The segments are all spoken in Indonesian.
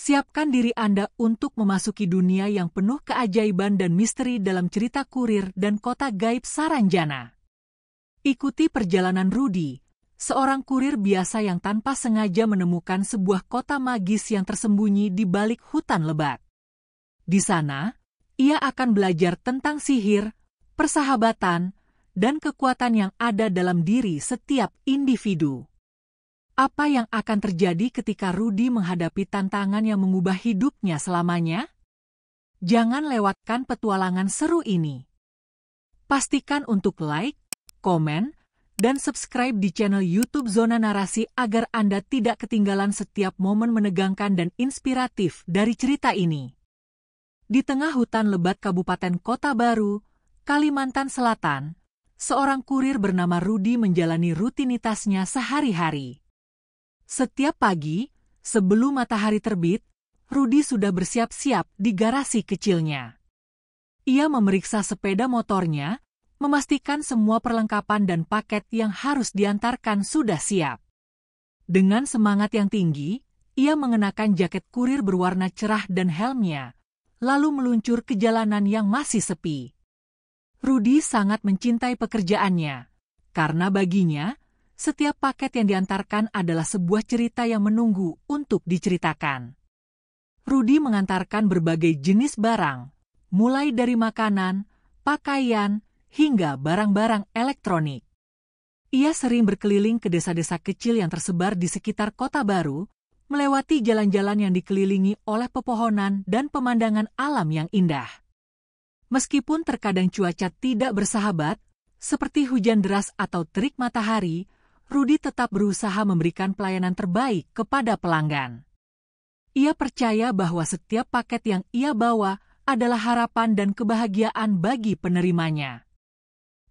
Siapkan diri Anda untuk memasuki dunia yang penuh keajaiban dan misteri dalam cerita kurir dan kota gaib Saranjana. Ikuti perjalanan Rudy, seorang kurir biasa yang tanpa sengaja menemukan sebuah kota magis yang tersembunyi di balik hutan lebat. Di sana, ia akan belajar tentang sihir, persahabatan, dan kekuatan yang ada dalam diri setiap individu. Apa yang akan terjadi ketika Rudy menghadapi tantangan yang mengubah hidupnya selamanya? Jangan lewatkan petualangan seru ini. Pastikan untuk like, komen, dan subscribe di channel YouTube Zona Narasi agar Anda tidak ketinggalan setiap momen menegangkan dan inspiratif dari cerita ini. Di tengah hutan lebat Kabupaten Kota Baru, Kalimantan Selatan, seorang kurir bernama Rudy menjalani rutinitasnya sehari-hari. Setiap pagi, sebelum matahari terbit, Rudy sudah bersiap-siap di garasi kecilnya. Ia memeriksa sepeda motornya, memastikan semua perlengkapan dan paket yang harus diantarkan sudah siap. Dengan semangat yang tinggi, ia mengenakan jaket kurir berwarna cerah dan helmnya, lalu meluncur ke jalanan yang masih sepi. Rudy sangat mencintai pekerjaannya, karena baginya, setiap paket yang diantarkan adalah sebuah cerita yang menunggu untuk diceritakan. Rudy mengantarkan berbagai jenis barang, mulai dari makanan, pakaian, hingga barang-barang elektronik. Ia sering berkeliling ke desa-desa kecil yang tersebar di sekitar Kota Baru, melewati jalan-jalan yang dikelilingi oleh pepohonan dan pemandangan alam yang indah. Meskipun terkadang cuaca tidak bersahabat, seperti hujan deras atau terik matahari, Rudy tetap berusaha memberikan pelayanan terbaik kepada pelanggan. Ia percaya bahwa setiap paket yang ia bawa adalah harapan dan kebahagiaan bagi penerimanya.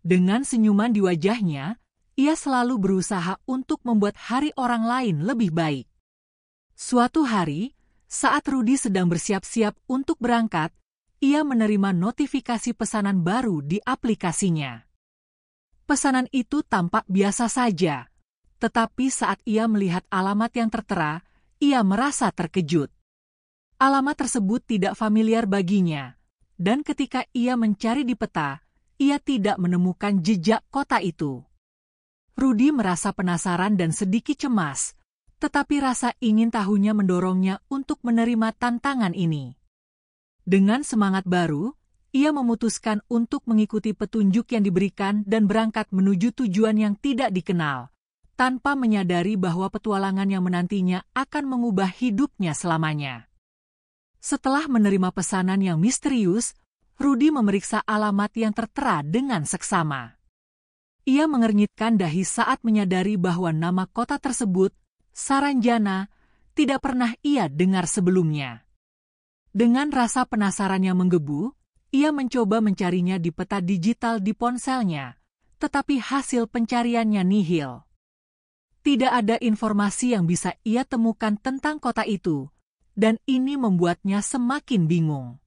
Dengan senyuman di wajahnya, ia selalu berusaha untuk membuat hari orang lain lebih baik. Suatu hari, saat Rudy sedang bersiap-siap untuk berangkat, ia menerima notifikasi pesanan baru di aplikasinya. Pesanan itu tampak biasa saja, tetapi saat ia melihat alamat yang tertera, ia merasa terkejut. Alamat tersebut tidak familiar baginya, dan ketika ia mencari di peta, ia tidak menemukan jejak kota itu. Rudy merasa penasaran dan sedikit cemas, tetapi rasa ingin tahunya mendorongnya untuk menerima tantangan ini. Dengan semangat baru, ia memutuskan untuk mengikuti petunjuk yang diberikan dan berangkat menuju tujuan yang tidak dikenal, tanpa menyadari bahwa petualangan yang menantinya akan mengubah hidupnya selamanya. Setelah menerima pesanan yang misterius, Rudy memeriksa alamat yang tertera dengan seksama. Ia mengernyitkan dahi saat menyadari bahwa nama kota tersebut, Saranjana, tidak pernah ia dengar sebelumnya. Dengan rasa penasaran yang menggebu, ia mencoba mencarinya di peta digital di ponselnya, tetapi hasil pencariannya nihil. Tidak ada informasi yang bisa ia temukan tentang kota itu, dan ini membuatnya semakin bingung.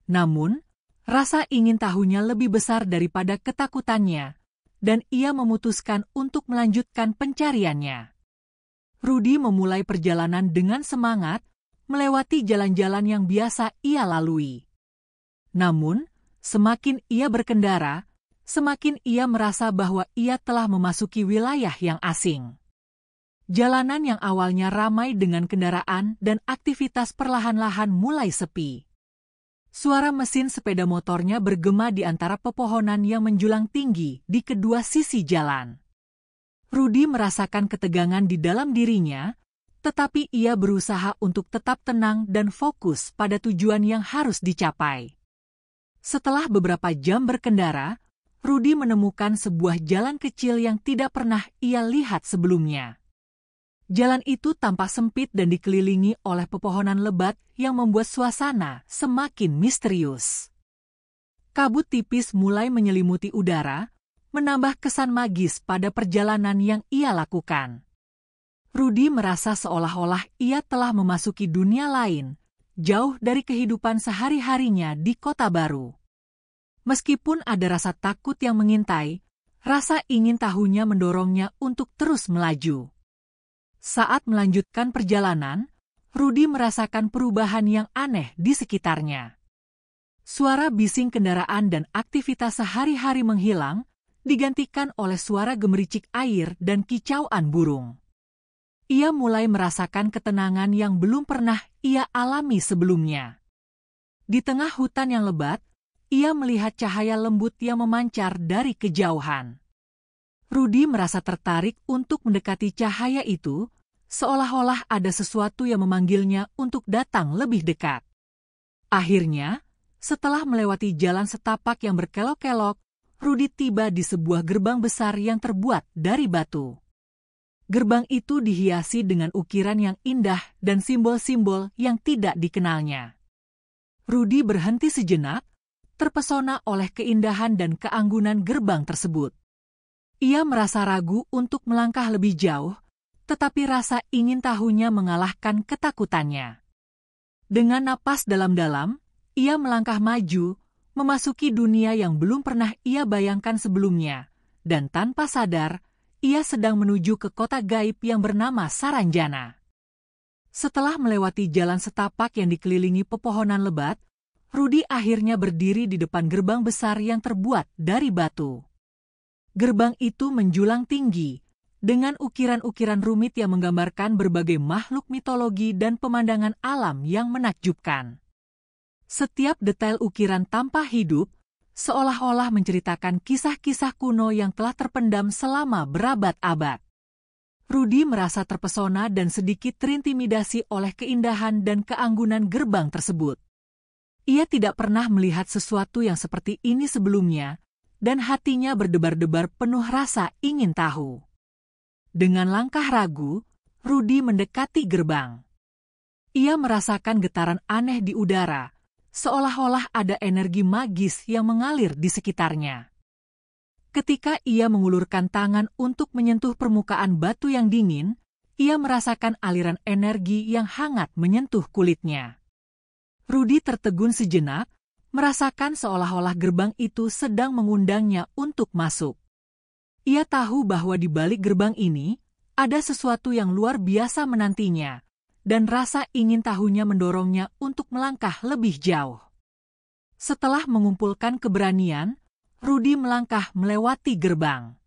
Namun, rasa ingin tahunya lebih besar daripada ketakutannya, dan ia memutuskan untuk melanjutkan pencariannya. Rudy memulai perjalanan dengan semangat, melewati jalan-jalan yang biasa ia lalui. Namun, semakin ia berkendara, semakin ia merasa bahwa ia telah memasuki wilayah yang asing. Jalanan yang awalnya ramai dengan kendaraan dan aktivitas perlahan-lahan mulai sepi. Suara mesin sepeda motornya bergema di antara pepohonan yang menjulang tinggi di kedua sisi jalan. Rudy merasakan ketegangan di dalam dirinya, tetapi ia berusaha untuk tetap tenang dan fokus pada tujuan yang harus dicapai. Setelah beberapa jam berkendara, Rudy menemukan sebuah jalan kecil yang tidak pernah ia lihat sebelumnya. Jalan itu tampak sempit dan dikelilingi oleh pepohonan lebat yang membuat suasana semakin misterius. Kabut tipis mulai menyelimuti udara, menambah kesan magis pada perjalanan yang ia lakukan. Rudy merasa seolah-olah ia telah memasuki dunia lain, jauh dari kehidupan sehari-harinya di Kota Baru. Meskipun ada rasa takut yang mengintai, rasa ingin tahunya mendorongnya untuk terus melaju. Saat melanjutkan perjalanan, Rudy merasakan perubahan yang aneh di sekitarnya. Suara bising kendaraan dan aktivitas sehari-hari menghilang, digantikan oleh suara gemericik air dan kicauan burung. Ia mulai merasakan ketenangan yang belum pernah ia alami sebelumnya. Di tengah hutan yang lebat, ia melihat cahaya lembut yang memancar dari kejauhan. Rudy merasa tertarik untuk mendekati cahaya itu, seolah-olah ada sesuatu yang memanggilnya untuk datang lebih dekat. Akhirnya, setelah melewati jalan setapak yang berkelok-kelok, Rudy tiba di sebuah gerbang besar yang terbuat dari batu. Gerbang itu dihiasi dengan ukiran yang indah dan simbol-simbol yang tidak dikenalnya. Rudy berhenti sejenak, terpesona oleh keindahan dan keanggunan gerbang tersebut. Ia merasa ragu untuk melangkah lebih jauh, tetapi rasa ingin tahunya mengalahkan ketakutannya. Dengan napas dalam-dalam, ia melangkah maju, memasuki dunia yang belum pernah ia bayangkan sebelumnya, dan tanpa sadar, ia sedang menuju ke kota gaib yang bernama Saranjana. Setelah melewati jalan setapak yang dikelilingi pepohonan lebat, Rudy akhirnya berdiri di depan gerbang besar yang terbuat dari batu. Gerbang itu menjulang tinggi, dengan ukiran-ukiran rumit yang menggambarkan berbagai makhluk mitologi dan pemandangan alam yang menakjubkan. Setiap detail ukiran tampak hidup, seolah-olah menceritakan kisah-kisah kuno yang telah terpendam selama berabad-abad. Rudy merasa terpesona dan sedikit terintimidasi oleh keindahan dan keanggunan gerbang tersebut. Ia tidak pernah melihat sesuatu yang seperti ini sebelumnya, dan hatinya berdebar-debar penuh rasa ingin tahu. Dengan langkah ragu, Rudy mendekati gerbang. Ia merasakan getaran aneh di udara, seolah-olah ada energi magis yang mengalir di sekitarnya. Ketika ia mengulurkan tangan untuk menyentuh permukaan batu yang dingin, ia merasakan aliran energi yang hangat menyentuh kulitnya. Rudy tertegun sejenak, merasakan seolah-olah gerbang itu sedang mengundangnya untuk masuk. Ia tahu bahwa di balik gerbang ini, ada sesuatu yang luar biasa menantinya, dan rasa ingin tahunya mendorongnya untuk melangkah lebih jauh. Setelah mengumpulkan keberanian, Rudy melangkah melewati gerbang.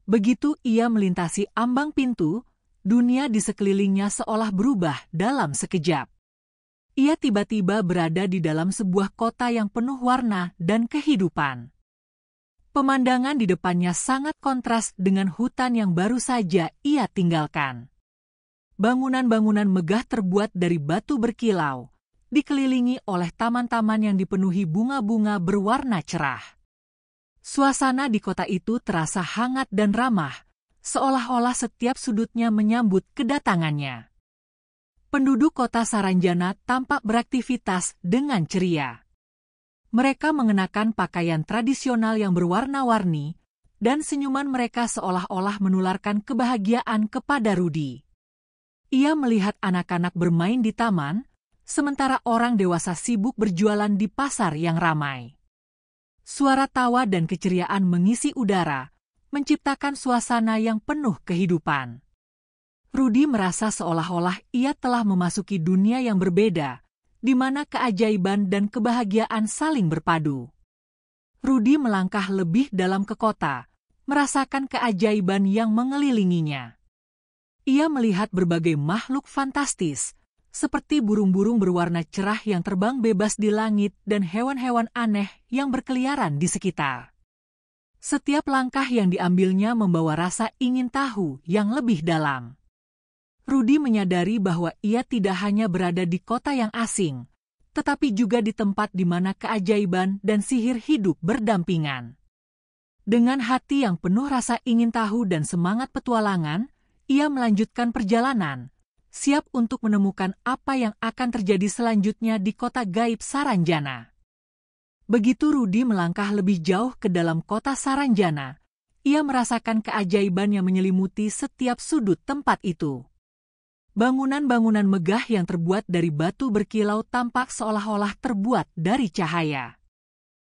Begitu ia melintasi ambang pintu, dunia di sekelilingnya seolah berubah dalam sekejap. Ia tiba-tiba berada di dalam sebuah kota yang penuh warna dan kehidupan. Pemandangan di depannya sangat kontras dengan hutan yang baru saja ia tinggalkan. Bangunan-bangunan megah terbuat dari batu berkilau, dikelilingi oleh taman-taman yang dipenuhi bunga-bunga berwarna cerah. Suasana di kota itu terasa hangat dan ramah, seolah-olah setiap sudutnya menyambut kedatangannya. Penduduk kota Saranjana tampak beraktivitas dengan ceria. Mereka mengenakan pakaian tradisional yang berwarna-warni, dan senyuman mereka seolah-olah menularkan kebahagiaan kepada Rudy. Ia melihat anak-anak bermain di taman, sementara orang dewasa sibuk berjualan di pasar yang ramai. Suara tawa dan keceriaan mengisi udara, menciptakan suasana yang penuh kehidupan. Rudy merasa seolah-olah ia telah memasuki dunia yang berbeda, di mana keajaiban dan kebahagiaan saling berpadu. Rudy melangkah lebih dalam ke kota, merasakan keajaiban yang mengelilinginya. Ia melihat berbagai makhluk fantastis, seperti burung-burung berwarna cerah yang terbang bebas di langit dan hewan-hewan aneh yang berkeliaran di sekitar. Setiap langkah yang diambilnya membawa rasa ingin tahu yang lebih dalam. Rudy menyadari bahwa ia tidak hanya berada di kota yang asing, tetapi juga di tempat di mana keajaiban dan sihir hidup berdampingan. Dengan hati yang penuh rasa ingin tahu dan semangat petualangan, ia melanjutkan perjalanan, siap untuk menemukan apa yang akan terjadi selanjutnya di kota gaib Saranjana. Begitu Rudy melangkah lebih jauh ke dalam kota Saranjana, ia merasakan keajaiban yang menyelimuti setiap sudut tempat itu. Bangunan-bangunan megah yang terbuat dari batu berkilau tampak seolah-olah terbuat dari cahaya.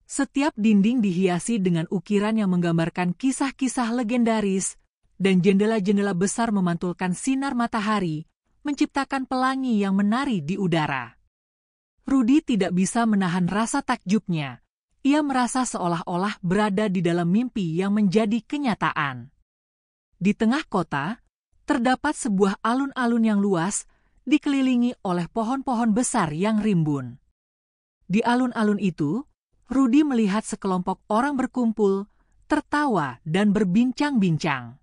Setiap dinding dihiasi dengan ukiran yang menggambarkan kisah-kisah legendaris, dan jendela-jendela besar memantulkan sinar matahari, menciptakan pelangi yang menari di udara. Rudy tidak bisa menahan rasa takjubnya. Ia merasa seolah-olah berada di dalam mimpi yang menjadi kenyataan. Di tengah kota, terdapat sebuah alun-alun yang luas, dikelilingi oleh pohon-pohon besar yang rimbun. Di alun-alun itu, Rudy melihat sekelompok orang berkumpul, tertawa dan berbincang-bincang.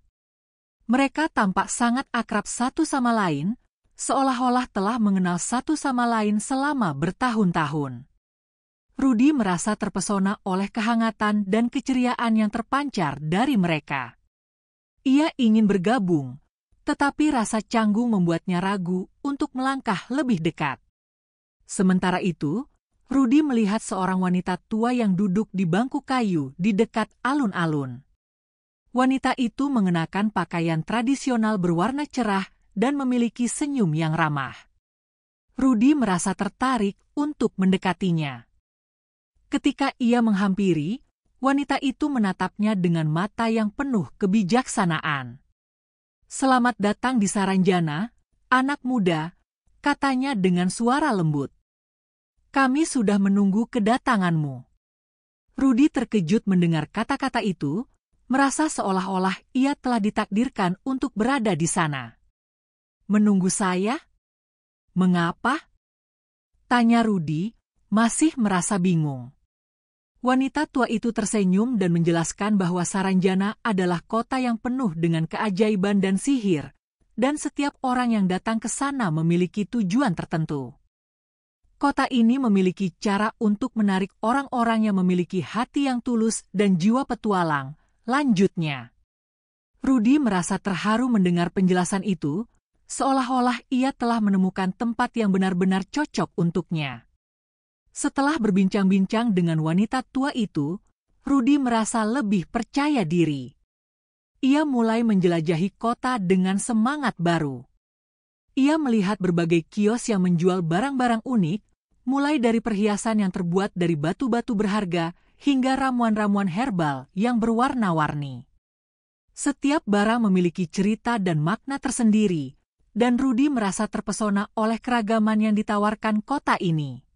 Mereka tampak sangat akrab satu sama lain, seolah-olah telah mengenal satu sama lain selama bertahun-tahun. Rudy merasa terpesona oleh kehangatan dan keceriaan yang terpancar dari mereka. Ia ingin bergabung, tetapi rasa canggung membuatnya ragu untuk melangkah lebih dekat. Sementara itu, Rudy melihat seorang wanita tua yang duduk di bangku kayu di dekat alun-alun. Wanita itu mengenakan pakaian tradisional berwarna cerah dan memiliki senyum yang ramah. Rudy merasa tertarik untuk mendekatinya. Ketika ia menghampiri, wanita itu menatapnya dengan mata yang penuh kebijaksanaan. "Selamat datang di Saranjana, anak muda," katanya dengan suara lembut. "Kami sudah menunggu kedatanganmu." Rudy terkejut mendengar kata-kata itu, merasa seolah-olah ia telah ditakdirkan untuk berada di sana. "Menunggu saya? Mengapa?" tanya Rudy, masih merasa bingung. Wanita tua itu tersenyum dan menjelaskan bahwa Saranjana adalah kota yang penuh dengan keajaiban dan sihir, dan setiap orang yang datang ke sana memiliki tujuan tertentu. Kota ini memiliki cara untuk menarik orang-orang yang memiliki hati yang tulus dan jiwa petualang, lanjutnya. Rudy merasa terharu mendengar penjelasan itu, seolah-olah ia telah menemukan tempat yang benar-benar cocok untuknya. Setelah berbincang-bincang dengan wanita tua itu, Rudy merasa lebih percaya diri. Ia mulai menjelajahi kota dengan semangat baru. Ia melihat berbagai kios yang menjual barang-barang unik, mulai dari perhiasan yang terbuat dari batu-batu berharga hingga ramuan-ramuan herbal yang berwarna-warni. Setiap barang memiliki cerita dan makna tersendiri, dan Rudy merasa terpesona oleh keragaman yang ditawarkan kota ini.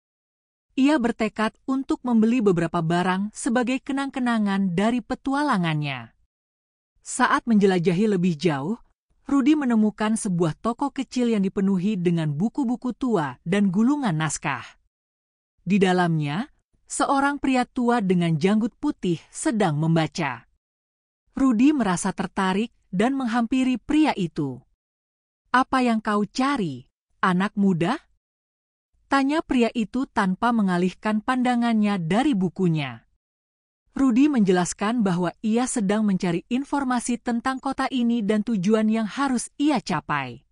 Ia bertekad untuk membeli beberapa barang sebagai kenang-kenangan dari petualangannya. Saat menjelajahi lebih jauh, Rudy menemukan sebuah toko kecil yang dipenuhi dengan buku-buku tua dan gulungan naskah. Di dalamnya, seorang pria tua dengan janggut putih sedang membaca. Rudy merasa tertarik dan menghampiri pria itu. "Apa yang kau cari, anak muda?" tanya pria itu tanpa mengalihkan pandangannya dari bukunya. Rudy menjelaskan bahwa ia sedang mencari informasi tentang kota ini dan tujuan yang harus ia capai.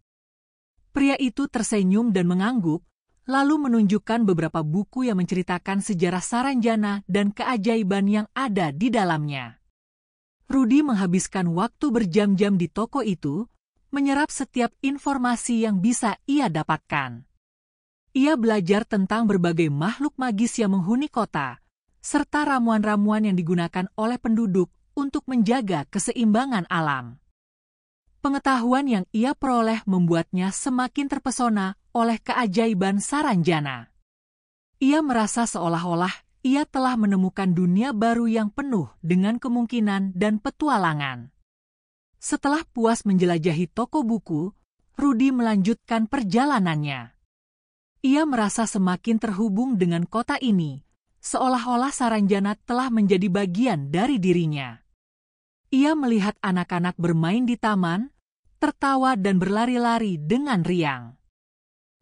Pria itu tersenyum dan mengangguk, lalu menunjukkan beberapa buku yang menceritakan sejarah Saranjana dan keajaiban yang ada di dalamnya. Rudy menghabiskan waktu berjam-jam di toko itu, menyerap setiap informasi yang bisa ia dapatkan. Ia belajar tentang berbagai makhluk magis yang menghuni kota, serta ramuan-ramuan yang digunakan oleh penduduk untuk menjaga keseimbangan alam. Pengetahuan yang ia peroleh membuatnya semakin terpesona oleh keajaiban Saranjana. Ia merasa seolah-olah ia telah menemukan dunia baru yang penuh dengan kemungkinan dan petualangan. Setelah puas menjelajahi toko buku, Rudy melanjutkan perjalanannya. Ia merasa semakin terhubung dengan kota ini, seolah-olah Saranjana telah menjadi bagian dari dirinya. Ia melihat anak-anak bermain di taman, tertawa dan berlari-lari dengan riang.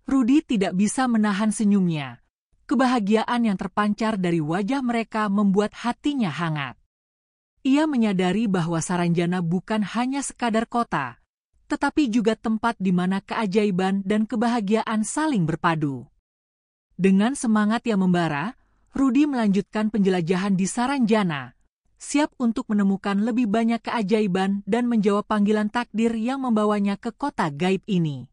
Rudy tidak bisa menahan senyumnya. Kebahagiaan yang terpancar dari wajah mereka membuat hatinya hangat. Ia menyadari bahwa Saranjana bukan hanya sekadar kota, tetapi juga tempat di mana keajaiban dan kebahagiaan saling berpadu. Dengan semangat yang membara, Rudy melanjutkan penjelajahan di Saranjana, siap untuk menemukan lebih banyak keajaiban dan menjawab panggilan takdir yang membawanya ke kota gaib ini.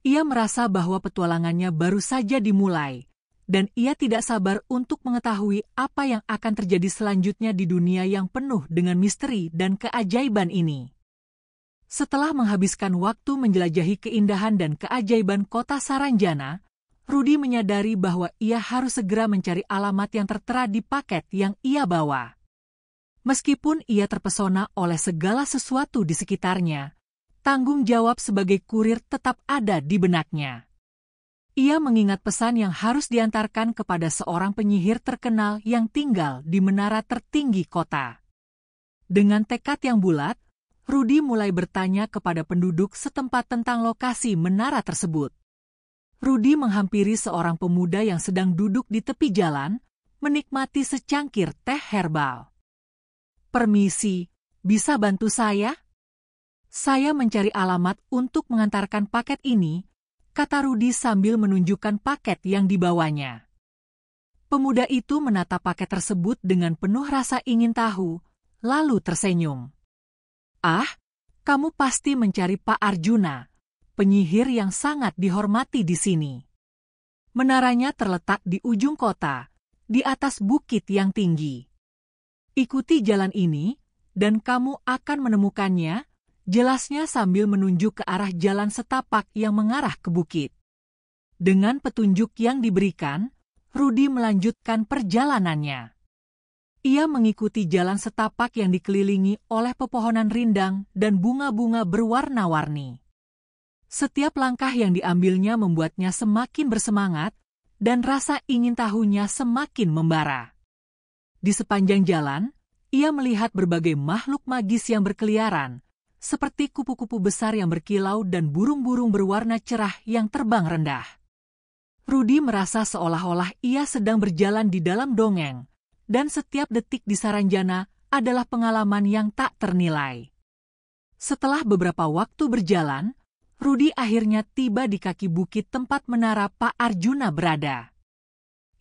Ia merasa bahwa petualangannya baru saja dimulai, dan ia tidak sabar untuk mengetahui apa yang akan terjadi selanjutnya di dunia yang penuh dengan misteri dan keajaiban ini. Setelah menghabiskan waktu menjelajahi keindahan dan keajaiban kota Saranjana, Rudy menyadari bahwa ia harus segera mencari alamat yang tertera di paket yang ia bawa. Meskipun ia terpesona oleh segala sesuatu di sekitarnya, tanggung jawab sebagai kurir tetap ada di benaknya. Ia mengingat pesan yang harus diantarkan kepada seorang penyihir terkenal yang tinggal di menara tertinggi kota. Dengan tekad yang bulat, Rudy mulai bertanya kepada penduduk setempat tentang lokasi menara tersebut. Rudy menghampiri seorang pemuda yang sedang duduk di tepi jalan, menikmati secangkir teh herbal. "Permisi, bisa bantu saya? Saya mencari alamat untuk mengantarkan paket ini," kata Rudy sambil menunjukkan paket yang dibawanya. Pemuda itu menatap paket tersebut dengan penuh rasa ingin tahu, lalu tersenyum. "Ah, kamu pasti mencari Pak Arjuna, penyihir yang sangat dihormati di sini. Menaranya terletak di ujung kota, di atas bukit yang tinggi. Ikuti jalan ini, dan kamu akan menemukannya," jelasnya sambil menunjuk ke arah jalan setapak yang mengarah ke bukit. Dengan petunjuk yang diberikan, Rudy melanjutkan perjalanannya. Ia mengikuti jalan setapak yang dikelilingi oleh pepohonan rindang dan bunga-bunga berwarna-warni. Setiap langkah yang diambilnya membuatnya semakin bersemangat, dan rasa ingin tahunya semakin membara. Di sepanjang jalan, ia melihat berbagai makhluk magis yang berkeliaran, seperti kupu-kupu besar yang berkilau dan burung-burung berwarna cerah yang terbang rendah. Rudy merasa seolah-olah ia sedang berjalan di dalam dongeng, dan setiap detik di Saranjana adalah pengalaman yang tak ternilai. Setelah beberapa waktu berjalan, Rudy akhirnya tiba di kaki bukit tempat menara Pak Arjuna berada.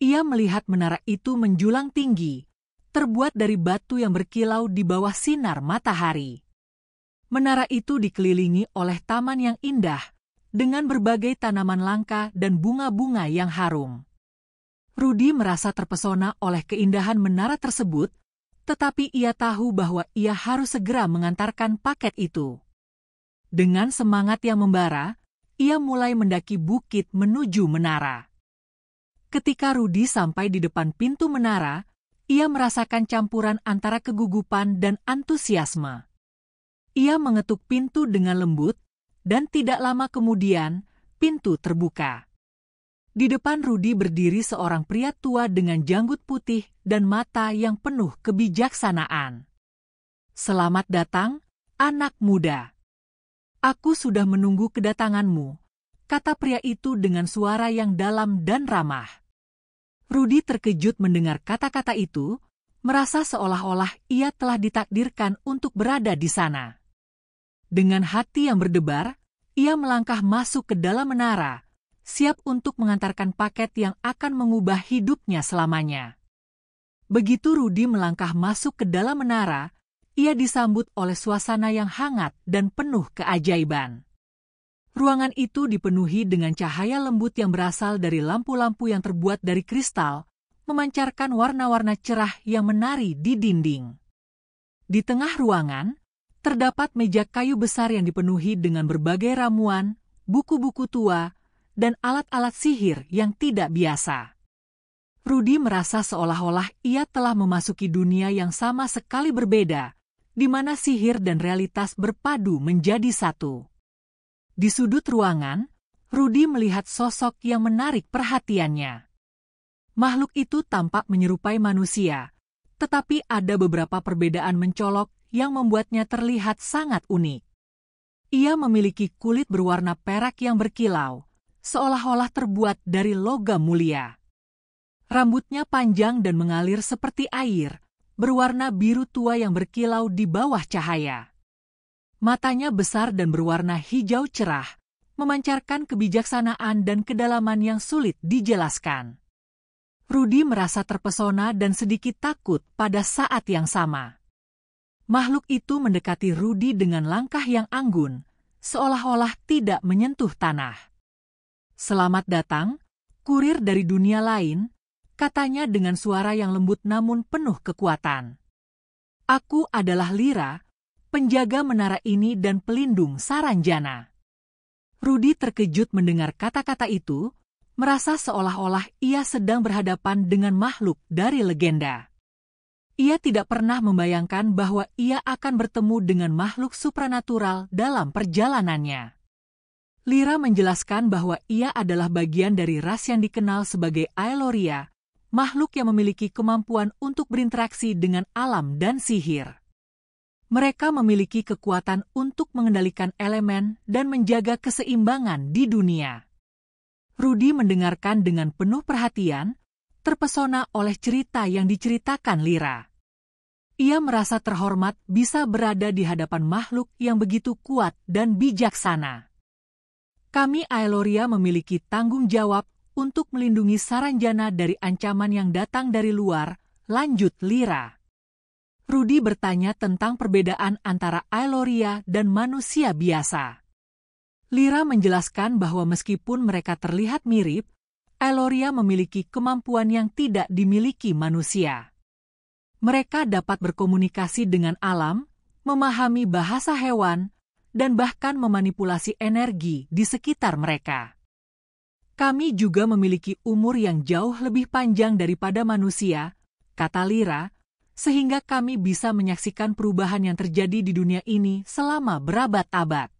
Ia melihat menara itu menjulang tinggi, terbuat dari batu yang berkilau di bawah sinar matahari. Menara itu dikelilingi oleh taman yang indah, dengan berbagai tanaman langka dan bunga-bunga yang harum. Rudy merasa terpesona oleh keindahan menara tersebut, tetapi ia tahu bahwa ia harus segera mengantarkan paket itu. Dengan semangat yang membara, ia mulai mendaki bukit menuju menara. Ketika Rudy sampai di depan pintu menara, ia merasakan campuran antara kegugupan dan antusiasme. Ia mengetuk pintu dengan lembut, dan tidak lama kemudian, pintu terbuka. Di depan Rudy berdiri seorang pria tua dengan janggut putih dan mata yang penuh kebijaksanaan. "Selamat datang, anak muda. Aku sudah menunggu kedatanganmu," kata pria itu dengan suara yang dalam dan ramah. Rudy terkejut mendengar kata-kata itu, merasa seolah-olah ia telah ditakdirkan untuk berada di sana. Dengan hati yang berdebar, ia melangkah masuk ke dalam menara, siap untuk mengantarkan paket yang akan mengubah hidupnya selamanya. Begitu Rudy melangkah masuk ke dalam menara, ia disambut oleh suasana yang hangat dan penuh keajaiban. Ruangan itu dipenuhi dengan cahaya lembut yang berasal dari lampu-lampu yang terbuat dari kristal, memancarkan warna-warna cerah yang menari di dinding. Di tengah ruangan, terdapat meja kayu besar yang dipenuhi dengan berbagai ramuan, buku-buku tua, dan alat-alat sihir yang tidak biasa. Rudy merasa seolah-olah ia telah memasuki dunia yang sama sekali berbeda, di mana sihir dan realitas berpadu menjadi satu. Di sudut ruangan, Rudy melihat sosok yang menarik perhatiannya. Makhluk itu tampak menyerupai manusia, tetapi ada beberapa perbedaan mencolok yang membuatnya terlihat sangat unik. Ia memiliki kulit berwarna perak yang berkilau, seolah-olah terbuat dari logam mulia. Rambutnya panjang dan mengalir seperti air, berwarna biru tua yang berkilau di bawah cahaya. Matanya besar dan berwarna hijau cerah, memancarkan kebijaksanaan dan kedalaman yang sulit dijelaskan. Rudy merasa terpesona dan sedikit takut pada saat yang sama. Makhluk itu mendekati Rudy dengan langkah yang anggun, seolah-olah tidak menyentuh tanah. "Selamat datang, kurir dari dunia lain," katanya dengan suara yang lembut namun penuh kekuatan. "Aku adalah Lyra, penjaga menara ini dan pelindung Saranjana. Rudy terkejut mendengar kata-kata itu, merasa seolah-olah ia sedang berhadapan dengan makhluk dari legenda. Ia tidak pernah membayangkan bahwa ia akan bertemu dengan makhluk supranatural dalam perjalanannya. Lyra menjelaskan bahwa ia adalah bagian dari ras yang dikenal sebagai Aeloria, makhluk yang memiliki kemampuan untuk berinteraksi dengan alam dan sihir. Mereka memiliki kekuatan untuk mengendalikan elemen dan menjaga keseimbangan di dunia. Rudy mendengarkan dengan penuh perhatian, terpesona oleh cerita yang diceritakan Lyra. Ia merasa terhormat bisa berada di hadapan makhluk yang begitu kuat dan bijaksana. Kami Aeloria memiliki tanggung jawab untuk melindungi Saranjana dari ancaman yang datang dari luar, lanjut Lyra. Rudy bertanya tentang perbedaan antara Aeloria dan manusia biasa. Lyra menjelaskan bahwa meskipun mereka terlihat mirip, Aeloria memiliki kemampuan yang tidak dimiliki manusia. Mereka dapat berkomunikasi dengan alam, memahami bahasa hewan, dan bahkan memanipulasi energi di sekitar mereka. Kami juga memiliki umur yang jauh lebih panjang daripada manusia, kata Lyra, sehingga kami bisa menyaksikan perubahan yang terjadi di dunia ini selama berabad-abad.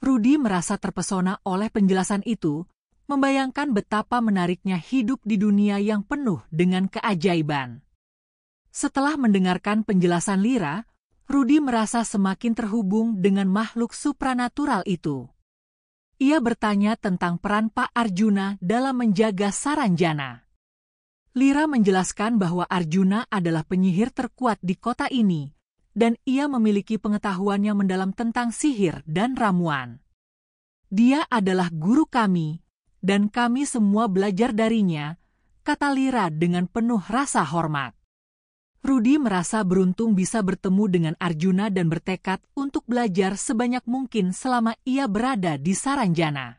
Rudy merasa terpesona oleh penjelasan itu, membayangkan betapa menariknya hidup di dunia yang penuh dengan keajaiban. Setelah mendengarkan penjelasan Lyra, Rudy merasa semakin terhubung dengan makhluk supranatural itu. Ia bertanya tentang peran Pak Arjuna dalam menjaga Saranjana. Lyra menjelaskan bahwa Arjuna adalah penyihir terkuat di kota ini, dan ia memiliki pengetahuan yang mendalam tentang sihir dan ramuan. Dia adalah guru kami, dan kami semua belajar darinya, kata Lyra dengan penuh rasa hormat. Rudy merasa beruntung bisa bertemu dengan Arjuna dan bertekad untuk belajar sebanyak mungkin selama ia berada di Saranjana.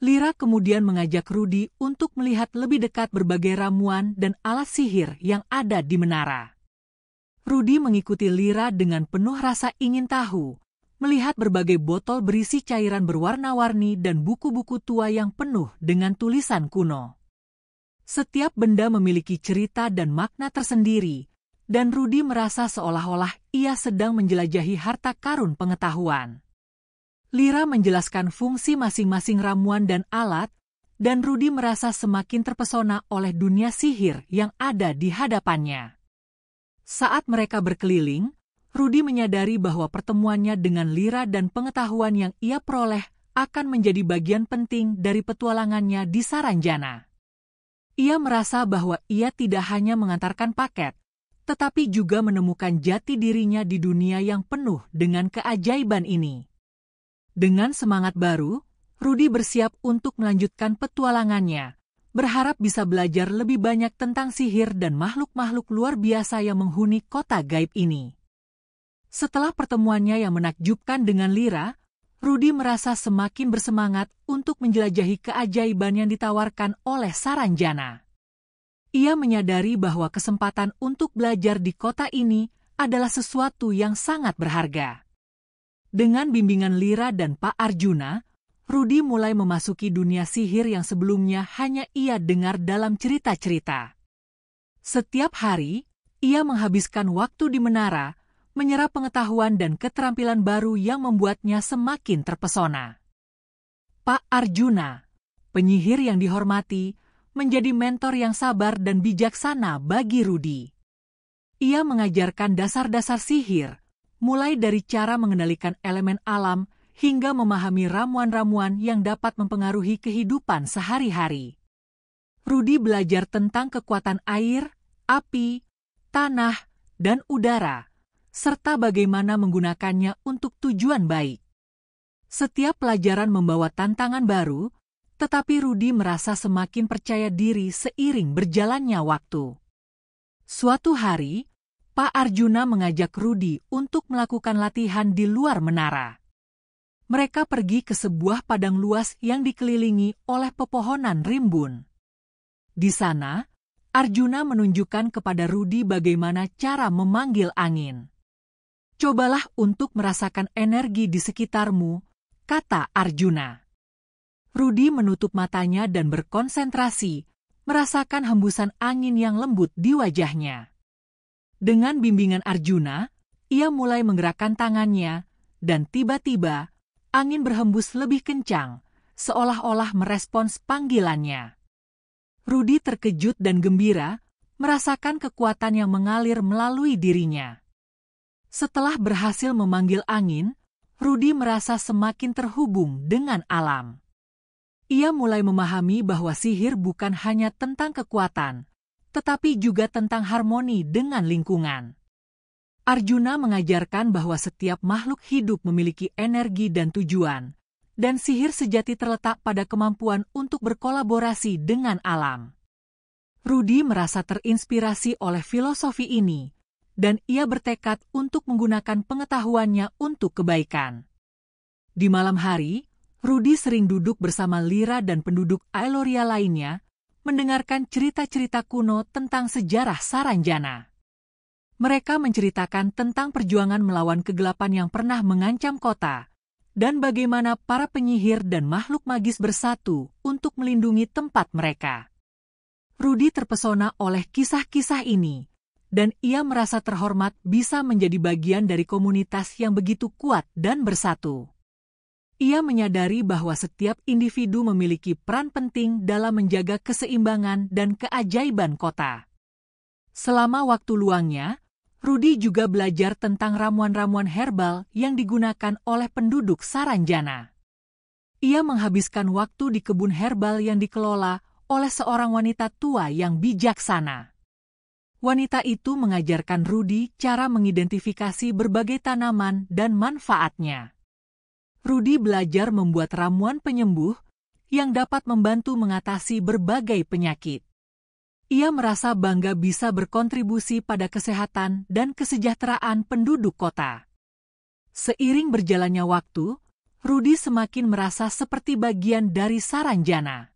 Lyra kemudian mengajak Rudy untuk melihat lebih dekat berbagai ramuan dan alat sihir yang ada di menara. Rudy mengikuti Lyra dengan penuh rasa ingin tahu, melihat berbagai botol berisi cairan berwarna-warni dan buku-buku tua yang penuh dengan tulisan kuno. Setiap benda memiliki cerita dan makna tersendiri, dan Rudy merasa seolah-olah ia sedang menjelajahi harta karun pengetahuan. Lyra menjelaskan fungsi masing-masing ramuan dan alat, dan Rudy merasa semakin terpesona oleh dunia sihir yang ada di hadapannya. Saat mereka berkeliling, Rudy menyadari bahwa pertemuannya dengan Lyra dan pengetahuan yang ia peroleh akan menjadi bagian penting dari petualangannya di Saranjana. Ia merasa bahwa ia tidak hanya mengantarkan paket, tetapi juga menemukan jati dirinya di dunia yang penuh dengan keajaiban ini. Dengan semangat baru, Rudy bersiap untuk melanjutkan petualangannya, berharap bisa belajar lebih banyak tentang sihir dan makhluk-makhluk luar biasa yang menghuni kota gaib ini. Setelah pertemuannya yang menakjubkan dengan Lyra, Rudy merasa semakin bersemangat untuk menjelajahi keajaiban yang ditawarkan oleh Saranjana. Ia menyadari bahwa kesempatan untuk belajar di kota ini adalah sesuatu yang sangat berharga. Dengan bimbingan Lyra dan Pak Arjuna, Rudy mulai memasuki dunia sihir yang sebelumnya hanya ia dengar dalam cerita-cerita. Setiap hari, ia menghabiskan waktu di menara, menyerap pengetahuan dan keterampilan baru yang membuatnya semakin terpesona. Pak Arjuna, penyihir yang dihormati, menjadi mentor yang sabar dan bijaksana bagi Rudy. Ia mengajarkan dasar-dasar sihir, mulai dari cara mengendalikan elemen alam hingga memahami ramuan-ramuan yang dapat mempengaruhi kehidupan sehari-hari. Rudy belajar tentang kekuatan air, api, tanah, dan udara, serta bagaimana menggunakannya untuk tujuan baik. Setiap pelajaran membawa tantangan baru, tetapi Rudy merasa semakin percaya diri seiring berjalannya waktu. Suatu hari, Pak Arjuna mengajak Rudy untuk melakukan latihan di luar menara. Mereka pergi ke sebuah padang luas yang dikelilingi oleh pepohonan rimbun. Di sana, Arjuna menunjukkan kepada Rudy bagaimana cara memanggil angin. Cobalah untuk merasakan energi di sekitarmu, kata Arjuna. Rudi menutup matanya dan berkonsentrasi, merasakan hembusan angin yang lembut di wajahnya. Dengan bimbingan Arjuna, ia mulai menggerakkan tangannya, dan tiba-tiba, angin berhembus lebih kencang, seolah-olah merespons panggilannya. Rudi terkejut dan gembira, merasakan kekuatan yang mengalir melalui dirinya. Setelah berhasil memanggil angin, Rudi merasa semakin terhubung dengan alam. Ia mulai memahami bahwa sihir bukan hanya tentang kekuatan, tetapi juga tentang harmoni dengan lingkungan. Arjuna mengajarkan bahwa setiap makhluk hidup memiliki energi dan tujuan, dan sihir sejati terletak pada kemampuan untuk berkolaborasi dengan alam. Rudi merasa terinspirasi oleh filosofi ini, dan ia bertekad untuk menggunakan pengetahuannya untuk kebaikan. Di malam hari, Rudi sering duduk bersama Lira dan penduduk Aeloria lainnya, mendengarkan cerita-cerita kuno tentang sejarah Saranjana. Mereka menceritakan tentang perjuangan melawan kegelapan yang pernah mengancam kota, dan bagaimana para penyihir dan makhluk magis bersatu untuk melindungi tempat mereka. Rudi terpesona oleh kisah-kisah ini, dan ia merasa terhormat bisa menjadi bagian dari komunitas yang begitu kuat dan bersatu. Ia menyadari bahwa setiap individu memiliki peran penting dalam menjaga keseimbangan dan keajaiban kota. Selama waktu luangnya, Rudi juga belajar tentang ramuan-ramuan herbal yang digunakan oleh penduduk Saranjana. Ia menghabiskan waktu di kebun herbal yang dikelola oleh seorang wanita tua yang bijaksana. Wanita itu mengajarkan Rudi cara mengidentifikasi berbagai tanaman dan manfaatnya. Rudi belajar membuat ramuan penyembuh yang dapat membantu mengatasi berbagai penyakit. Ia merasa bangga bisa berkontribusi pada kesehatan dan kesejahteraan penduduk kota. Seiring berjalannya waktu, Rudi semakin merasa seperti bagian dari Saranjana.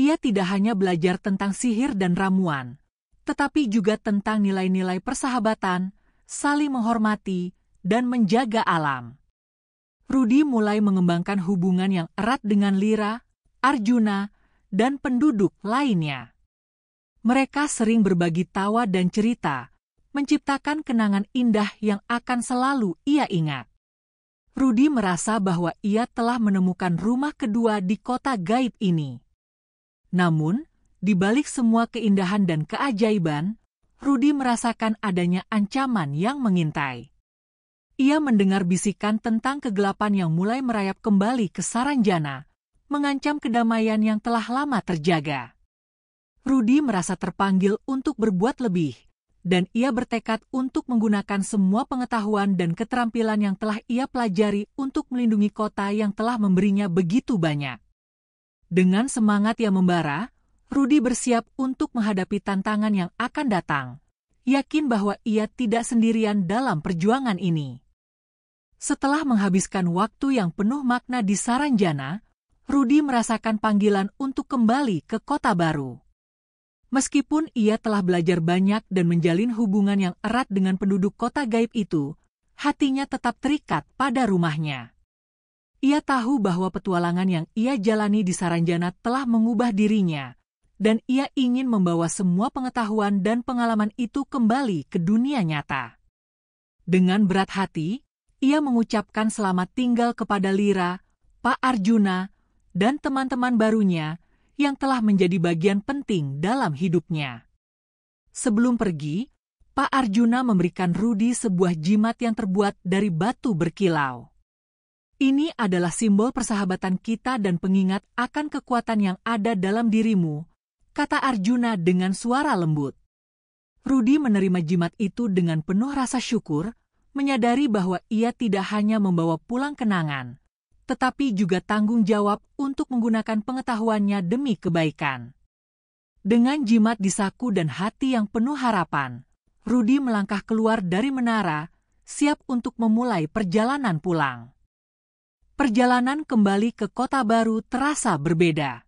Ia tidak hanya belajar tentang sihir dan ramuan, tetapi juga tentang nilai-nilai persahabatan, saling menghormati, dan menjaga alam. Rudi mulai mengembangkan hubungan yang erat dengan Lira, Arjuna, dan penduduk lainnya. Mereka sering berbagi tawa dan cerita, menciptakan kenangan indah yang akan selalu ia ingat. Rudi merasa bahwa ia telah menemukan rumah kedua di kota gaib ini. Namun, di balik semua keindahan dan keajaiban, Rudi merasakan adanya ancaman yang mengintai. Ia mendengar bisikan tentang kegelapan yang mulai merayap kembali ke Saranjana, mengancam kedamaian yang telah lama terjaga. Rudi merasa terpanggil untuk berbuat lebih, dan ia bertekad untuk menggunakan semua pengetahuan dan keterampilan yang telah ia pelajari untuk melindungi kota yang telah memberinya begitu banyak. Dengan semangat yang membara, Rudi bersiap untuk menghadapi tantangan yang akan datang, yakin bahwa ia tidak sendirian dalam perjuangan ini. Setelah menghabiskan waktu yang penuh makna di Saranjana, Rudi merasakan panggilan untuk kembali ke kota baru. Meskipun ia telah belajar banyak dan menjalin hubungan yang erat dengan penduduk kota gaib itu, hatinya tetap terikat pada rumahnya. Ia tahu bahwa petualangan yang ia jalani di Saranjana telah mengubah dirinya, dan ia ingin membawa semua pengetahuan dan pengalaman itu kembali ke dunia nyata. Dengan berat hati, ia mengucapkan selamat tinggal kepada Lira, Pak Arjuna, dan teman-teman barunya yang telah menjadi bagian penting dalam hidupnya. Sebelum pergi, Pak Arjuna memberikan Rudi sebuah jimat yang terbuat dari batu berkilau. Ini adalah simbol persahabatan kita dan pengingat akan kekuatan yang ada dalam dirimu, kata Arjuna dengan suara lembut. Rudi menerima jimat itu dengan penuh rasa syukur, menyadari bahwa ia tidak hanya membawa pulang kenangan, tetapi juga tanggung jawab untuk menggunakan pengetahuannya demi kebaikan. Dengan jimat di saku dan hati yang penuh harapan, Rudi melangkah keluar dari menara, siap untuk memulai perjalanan pulang. Perjalanan kembali ke kota baru terasa berbeda.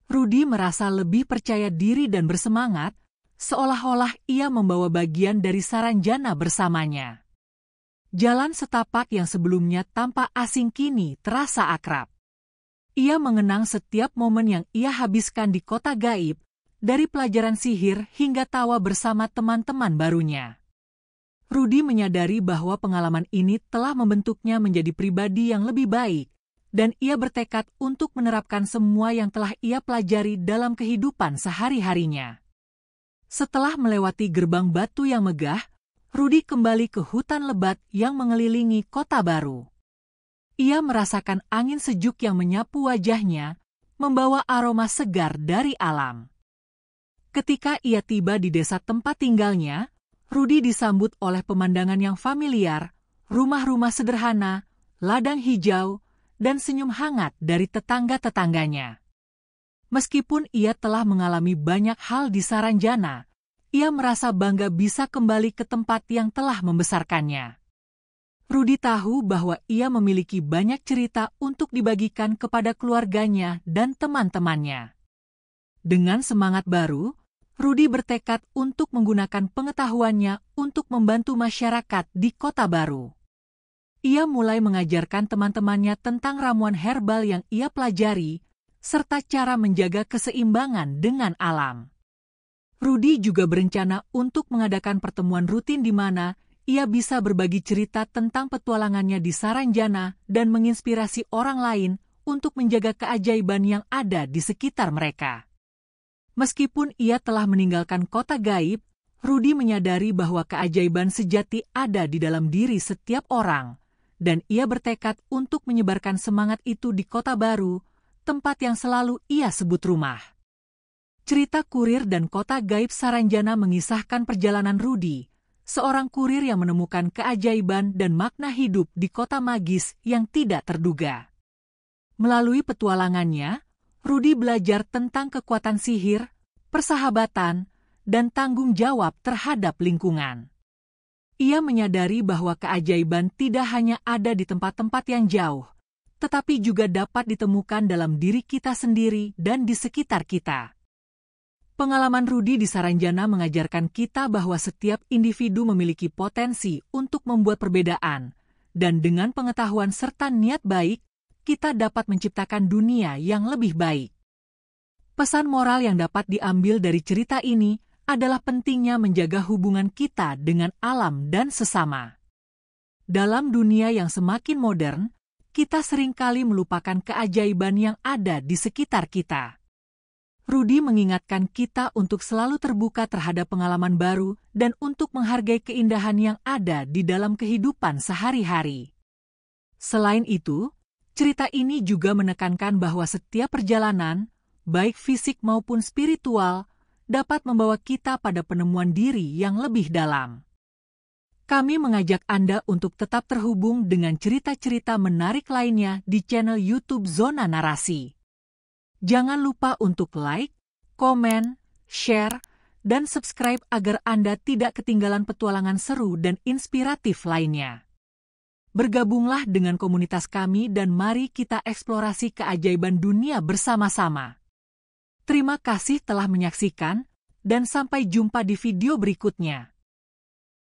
Rudi merasa lebih percaya diri dan bersemangat, seolah-olah ia membawa bagian dari Saranjana bersamanya. Jalan setapak yang sebelumnya tampak asing kini terasa akrab. Ia mengenang setiap momen yang ia habiskan di kota gaib, dari pelajaran sihir hingga tawa bersama teman-teman barunya. Rudy menyadari bahwa pengalaman ini telah membentuknya menjadi pribadi yang lebih baik, dan ia bertekad untuk menerapkan semua yang telah ia pelajari dalam kehidupan sehari-harinya. Setelah melewati gerbang batu yang megah, Rudy kembali ke hutan lebat yang mengelilingi kota baru. Ia merasakan angin sejuk yang menyapu wajahnya, membawa aroma segar dari alam. Ketika ia tiba di desa tempat tinggalnya, Rudy disambut oleh pemandangan yang familiar, rumah-rumah sederhana, ladang hijau, dan senyum hangat dari tetangga-tetangganya. Meskipun ia telah mengalami banyak hal di Saranjana, ia merasa bangga bisa kembali ke tempat yang telah membesarkannya. Rudy tahu bahwa ia memiliki banyak cerita untuk dibagikan kepada keluarganya dan teman-temannya. Dengan semangat baru, Rudy bertekad untuk menggunakan pengetahuannya untuk membantu masyarakat di kota baru. Ia mulai mengajarkan teman-temannya tentang ramuan herbal yang ia pelajari, serta cara menjaga keseimbangan dengan alam. Rudy juga berencana untuk mengadakan pertemuan rutin di mana ia bisa berbagi cerita tentang petualangannya di Saranjana dan menginspirasi orang lain untuk menjaga keajaiban yang ada di sekitar mereka. Meskipun ia telah meninggalkan kota gaib, Rudy menyadari bahwa keajaiban sejati ada di dalam diri setiap orang, dan ia bertekad untuk menyebarkan semangat itu di kota baru, tempat yang selalu ia sebut rumah. Cerita kurir dan kota gaib Saranjana mengisahkan perjalanan Rudy, seorang kurir yang menemukan keajaiban dan makna hidup di kota magis yang tidak terduga. Melalui petualangannya, Rudy belajar tentang kekuatan sihir, persahabatan, dan tanggung jawab terhadap lingkungan. Ia menyadari bahwa keajaiban tidak hanya ada di tempat-tempat yang jauh, tetapi juga dapat ditemukan dalam diri kita sendiri dan di sekitar kita. Pengalaman Rudy di Saranjana mengajarkan kita bahwa setiap individu memiliki potensi untuk membuat perbedaan, dan dengan pengetahuan serta niat baik, kita dapat menciptakan dunia yang lebih baik. Pesan moral yang dapat diambil dari cerita ini adalah pentingnya menjaga hubungan kita dengan alam dan sesama. Dalam dunia yang semakin modern, kita seringkali melupakan keajaiban yang ada di sekitar kita. Rudy mengingatkan kita untuk selalu terbuka terhadap pengalaman baru dan untuk menghargai keindahan yang ada di dalam kehidupan sehari-hari. Selain itu, cerita ini juga menekankan bahwa setiap perjalanan, baik fisik maupun spiritual, dapat membawa kita pada penemuan diri yang lebih dalam. Kami mengajak Anda untuk tetap terhubung dengan cerita-cerita menarik lainnya di channel YouTube Zona Narasi. Jangan lupa untuk like, komen, share, dan subscribe agar Anda tidak ketinggalan petualangan seru dan inspiratif lainnya. Bergabunglah dengan komunitas kami dan mari kita eksplorasi keajaiban dunia bersama-sama. Terima kasih telah menyaksikan, dan sampai jumpa di video berikutnya.